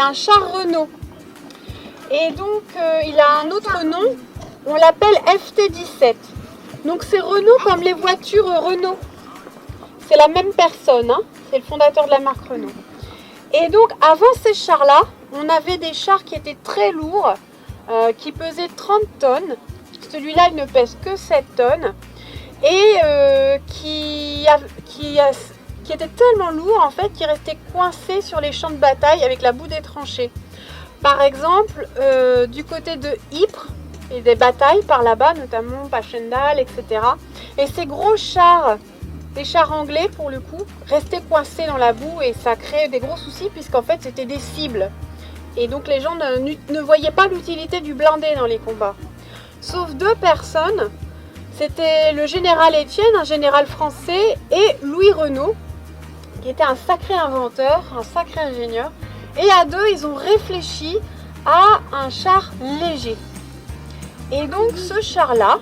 un char Renault. Et donc il a un autre nom, on l'appelle FT17. Donc c'est Renault comme les voitures Renault. C'est la même personne, hein, c'est le fondateur de la marque Renault. Et donc avant ces chars-là, on avait des chars qui étaient très lourds, qui pesaient 30 tonnes. Celui-là, il ne pèse que 7 tonnes. Et qui était tellement lourd en fait qu'il restait coincé sur les champs de bataille avec la boue des tranchées. Par exemple, du côté de Ypres, et des batailles par là-bas, notamment Passchendaele, etc. Et ces gros chars, des chars anglais pour le coup, restaient coincés dans la boue et ça créait des gros soucis puisqu'en fait c'était des cibles. Et donc les gens ne voyaient pas l'utilité du blindé dans les combats. Sauf deux personnes, c'était le général Étienne, un général français, et Louis Renault, qui était un sacré inventeur, un sacré ingénieur. Et à deux, ils ont réfléchi à un char léger. Et donc ce char-là,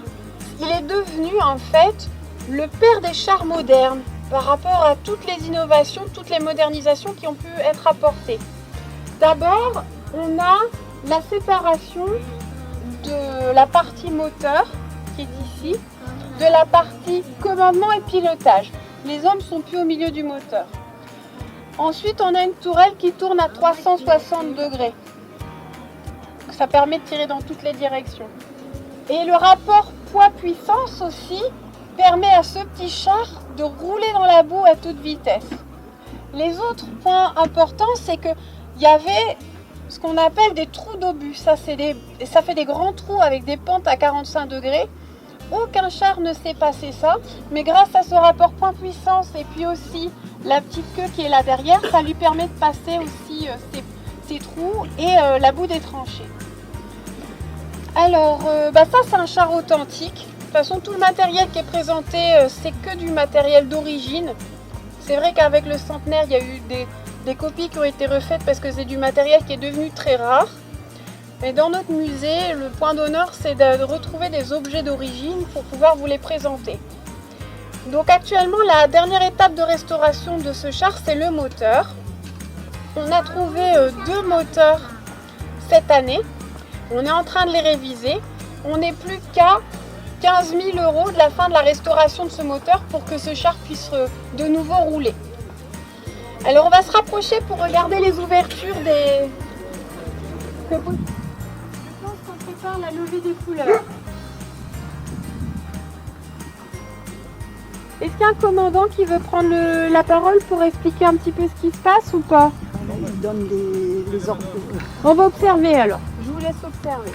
il est devenu en fait le père des chars modernes par rapport à toutes les innovations, toutes les modernisations qui ont pu être apportées. D'abord, on a la séparation de la partie moteur, qui est ici, de la partie commandement et pilotage. Les hommes sont plus au milieu du moteur. Ensuite, on a une tourelle qui tourne à 360 degrés. Ça permet de tirer dans toutes les directions. Et le rapport poids-puissance aussi permet à ce petit char de rouler dans la boue à toute vitesse. Les autres points importants, c'est qu'il y avait ce qu'on appelle des trous d'obus. Ça fait des grands trous avec des pentes à 45 degrés. Aucun char ne sait passer ça, mais grâce à ce rapport point-puissance et puis aussi la petite queue qui est là derrière, ça lui permet de passer aussi ces trous et la boue des tranchées. Alors, ça c'est un char authentique. De toute façon, tout le matériel qui est présenté, c'est que du matériel d'origine. C'est vrai qu'avec le centenaire, il y a eu des copies qui ont été refaites parce que c'est du matériel qui est devenu très rare. Mais dans notre musée, le point d'honneur, c'est de retrouver des objets d'origine pour pouvoir vous les présenter. Donc actuellement, la dernière étape de restauration de ce char, c'est le moteur. On a trouvé deux moteurs cette année. On est en train de les réviser. On n'est plus qu'à 15 000 € de la fin de la restauration de ce moteur pour que ce char puisse de nouveau rouler. Alors on va se rapprocher pour regarder les ouvertures des... Je pense qu'on prépare la levée des couleurs. Est-ce qu'il y a un commandant qui veut prendre la parole pour expliquer un petit peu ce qui se passe ou pas? Il donne les ordres. On va observer alors. Je vous laisse observer.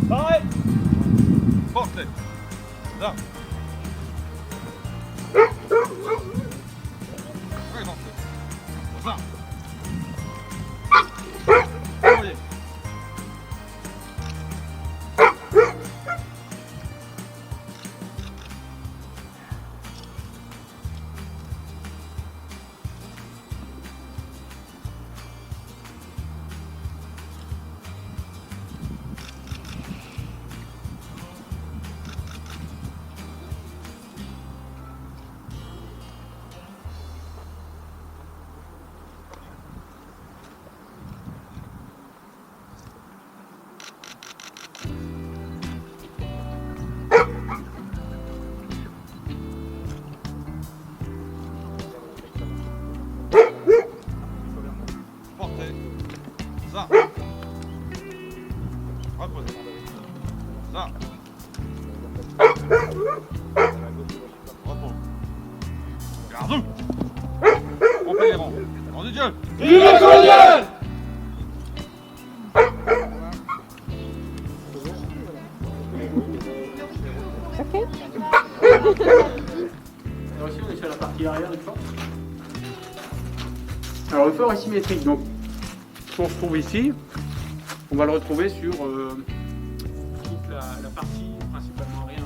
Pareil. Portez. Là. Oui, non. Ça. Allez. Portez. Ça. Reposez. Ça. Repos. Garde. Rompez les rangs. Nom de Dieu. Vive le colonel! Ok. Alors ici on est sur la partie arrière du fort. Alors le fort est symétrique, donc ce qu'on se trouve ici, on va le retrouver sur toute la partie principalement arrière.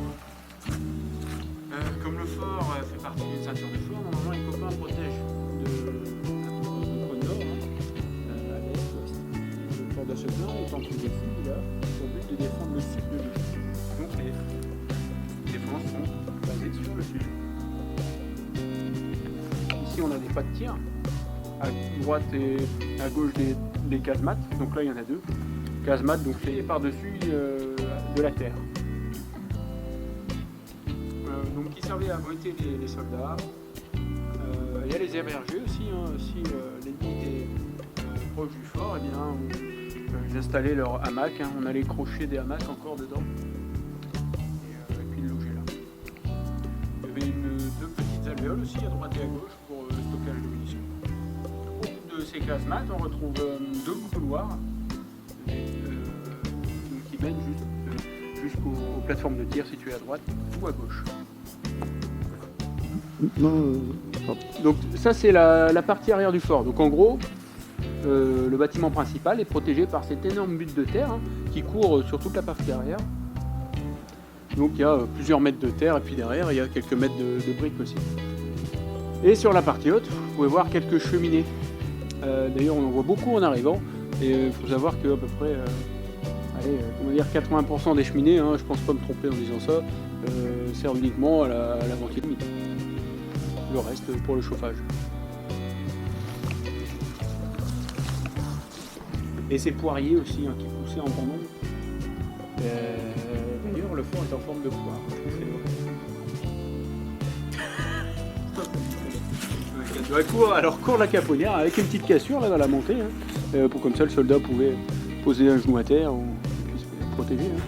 Comme le fort fait partie d'une ceinture de fort, normalement les copains protègent de nord, à l'est, ouest. Le fort d'Achevelin est en dessous là, pour le but de défendre le sud de l'île. Donc les défenses sont basées sur le sud. Ici on a des pas de tir. À droite et à gauche des casemates. Donc là, il y en a 2. Casemates, donc fait par-dessus de la terre. Donc qui servait à abriter les soldats. Il y a les hébergés aussi. Hein. Si l'ennemi était proche du fort, eh bien, ils installaient leur hamac. Hein. On allait crocher des hamacs encore dedans. Et puis le loger là. Il y avait 2 petites alvéoles aussi à droite et à gauche pour le stockage de munitions. Au bout de ces casemates, on retrouve 2 couloirs qui mènent jusqu'aux plateformes de tir situées à droite ou à gauche. Donc ça c'est la partie arrière du fort. Donc en gros, le bâtiment principal est protégé par cette énorme butte de terre hein, qui court sur toute la partie arrière. Donc il y a plusieurs mètres de terre et puis derrière il y a quelques mètres de briques aussi. Et sur la partie haute, vous pouvez voir quelques cheminées. D'ailleurs on en voit beaucoup en arrivant. Et il faut savoir qu'à peu près 80% des cheminées, hein, je pense pas me tromper en disant ça, servent uniquement à la vente et demie. Le reste pour le chauffage. Et ces poiriers aussi hein, qui poussaient en grand nombre. D'ailleurs, le fond est en forme de poire. Cours la caponnière avec une petite cassure là dans la montée, hein, pour comme ça le soldat pouvait poser un genou à terre ou puisse protéger. Hein.